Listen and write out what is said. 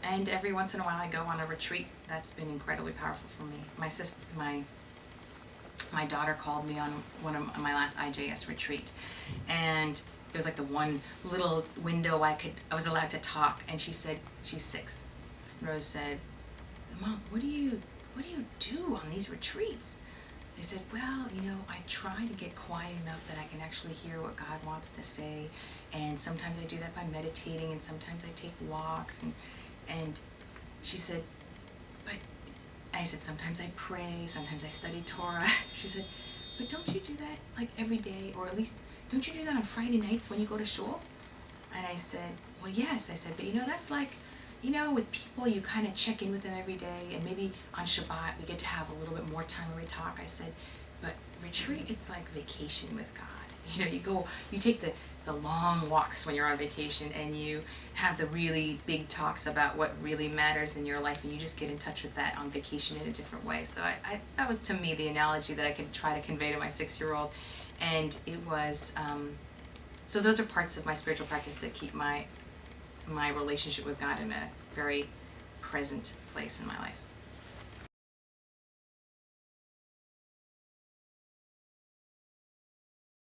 And every once in a while I go on a retreat. That's been incredibly powerful for me. My daughter called me on one of my last IJS retreat, and it was like the one little window I was allowed to talk, and she said, she's 6. And Rose said, "Mom, what do you do on these retreats?" I said, "Well, I try to get quiet enough that I can actually hear what God wants to say, and sometimes I do that by meditating, and sometimes I take walks." And she said, "But," I said, "Sometimes I pray, sometimes I study Torah." She said, "But don't you do that like every day, or at least don't you do that on Friday nights when you go to shul?" And I said, "Well, yes." I said, "But that's like, with people, you kind of check in with them every day, and maybe on Shabbat we get to have a little bit more time where we talk." I said, "But retreat, it's like vacation with God. You take the long walks when you're on vacation, and you have the really big talks about what really matters in your life, and you just get in touch with that on vacation in a different way." So that was, to me, the analogy that I could try to convey to my 6-year-old. And it was, so those are parts of my spiritual practice that keep my relationship with God in a very present place in my life.